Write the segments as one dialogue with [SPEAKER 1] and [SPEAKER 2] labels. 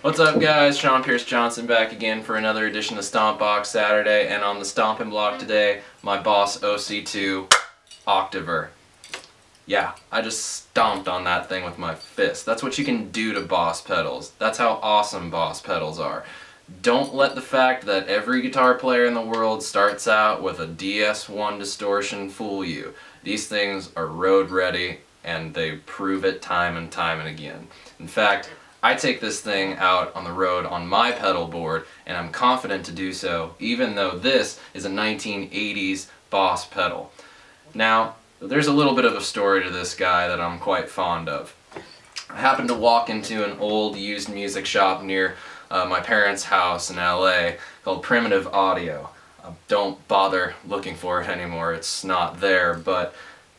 [SPEAKER 1] What's up guys, Sean Pierce Johnson back again for another edition of Stompbox Saturday, and on the stomping block today, my Boss OC-2 Octaver. Yeah, I just stomped on that thing with my fist. That's what you can do to Boss pedals. That's how awesome Boss pedals are. Don't let the fact that every guitar player in the world starts out with a DS1 distortion fool you. These things are road ready and they prove it time and time and again. In fact, I take this thing out on the road on my pedal board, and I'm confident to do so even though this is a 1980s Boss pedal. Now, there's a little bit of a story to this guy that I'm quite fond of. I happened to walk into an old used music shop near my parents' house in LA called Primitive Audio. Don't bother looking for it anymore, it's not there, but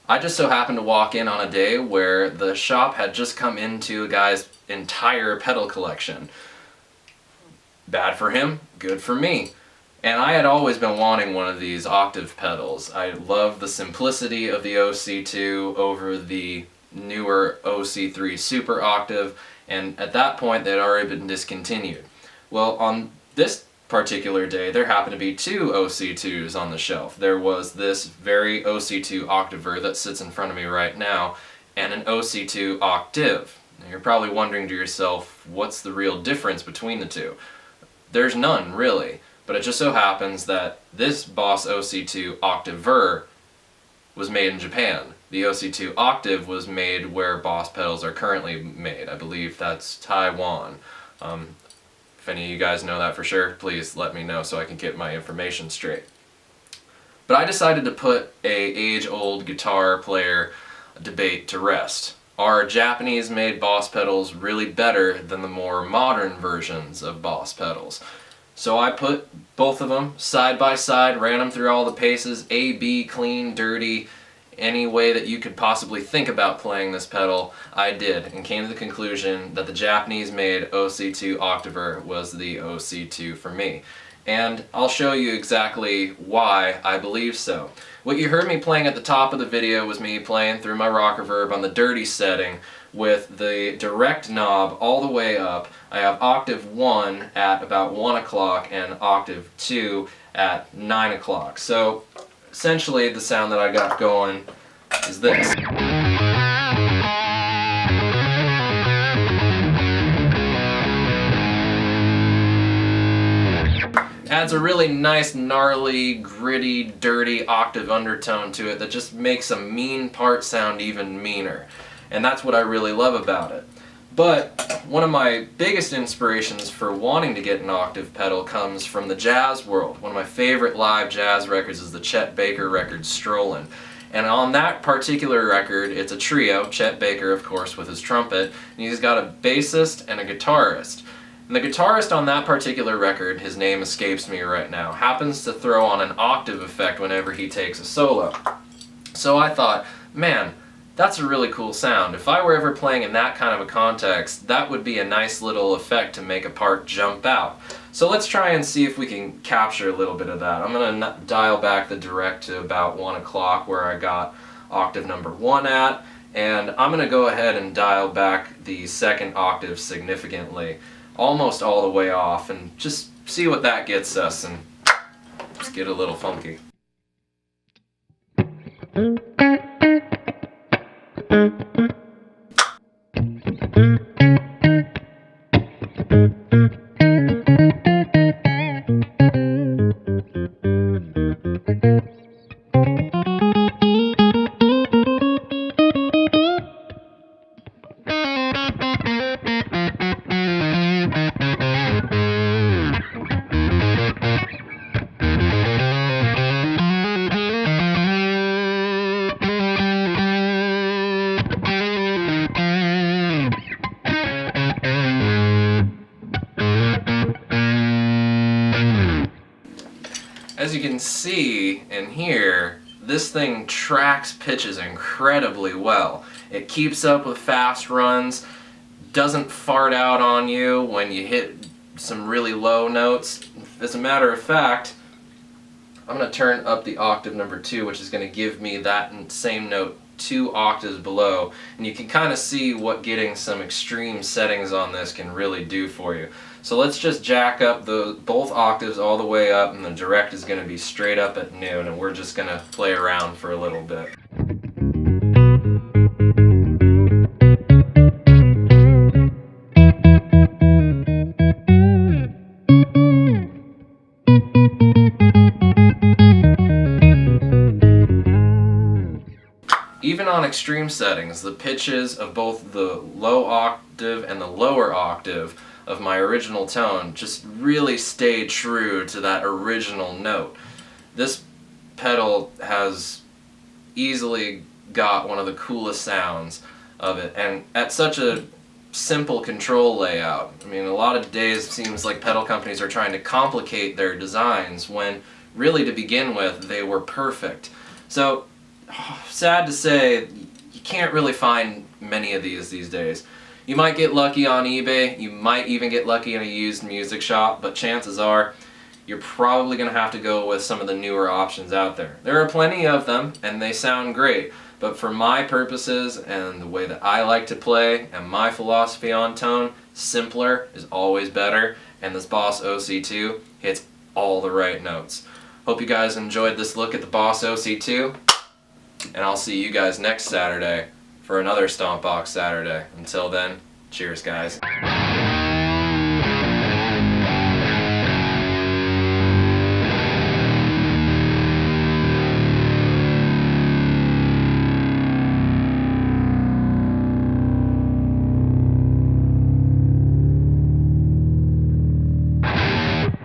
[SPEAKER 1] I just so happened to walk in on a day where the shop had just come into a guy's entire pedal collection. Bad for him, good for me. And I had always been wanting one of these octave pedals. I love the simplicity of the OC-2 over the newer OC-3 Super Octave, and at that point they had already been discontinued. Well, on this particular day, there happened to be two OC-2s on the shelf. There was this very OC-2 Octaver that sits in front of me right now, and an OC-2 Octave. Now, you're probably wondering to yourself, what's the real difference between the two? There's none, really, but it just so happens that this Boss OC-2 Octaver was made in Japan. The OC-2 Octave was made where Boss pedals are currently made. I believe that's Taiwan. If any of you guys know that for sure, please let me know so I can get my information straight. But I decided to put a age-old guitar player debate to rest. Are Japanese-made Boss pedals really better than the more modern versions of Boss pedals? So I put both of them side by side, ran them through all the paces, A, B, clean, dirty, any way that you could possibly think about playing this pedal, I did, and came to the conclusion that the Japanese-made OC-2 Octaver was the OC-2 for me. And I'll show you exactly why I believe so. What you heard me playing at the top of the video was me playing through my rock reverb on the dirty setting with the direct knob all the way up. I have octave 1 at about 1 o'clock and octave 2 at 9 o'clock. So essentially the sound that I got going is this. Adds a really nice, gnarly, gritty, dirty octave undertone to it that just makes a mean part sound even meaner. And that's what I really love about it. But one of my biggest inspirations for wanting to get an octave pedal comes from the jazz world. One of my favorite live jazz records is the Chet Baker record, Strollin'. And on that particular record, it's a trio, Chet Baker of course with his trumpet, and he's got a bassist and a guitarist. And the guitarist on that particular record, his name escapes me right now, happens to throw on an octave effect whenever he takes a solo. So I thought, man, that's a really cool sound. If I were ever playing in that kind of a context, that would be a nice little effect to make a part jump out. So let's try and see if we can capture a little bit of that. I'm going to dial back the direct to about 1 o'clock where I got octave number 1 at, and I'm going to go ahead and dial back the second octave significantly, almost all the way off, and just see what that gets us and just get a little funky. as you can see and hear, this thing tracks pitches incredibly well. It keeps up with fast runs, doesn't fart out on you when you hit some really low notes. As a matter of fact, I'm going to turn up the octave number 2, which is going to give me that same note 2 octaves below, and you can kind of see what getting some extreme settings on this can really do for you. So let's just jack up both octaves all the way up, and the direct is going to be straight up at noon, and we're just going to play around for a little bit. Even on extreme settings, the pitches of both the low octave and the lower octave of my original tone just really stay true to that original note. This pedal has easily got one of the coolest sounds of it, and at such a simple control layout. I mean, a lot of days it seems like pedal companies are trying to complicate their designs when really to begin with they were perfect. So sad to say, you can't really find many of these days. You might get lucky on eBay, you might even get lucky in a used music shop, but chances are you're probably going to have to go with some of the newer options out there. There are plenty of them, and they sound great, but for my purposes and the way that I like to play and my philosophy on tone, simpler is always better, and this Boss OC-2 hits all the right notes. Hope you guys enjoyed this look at the Boss OC-2. And I'll see you guys next Saturday for another Stompbox Saturday. Until then, cheers guys.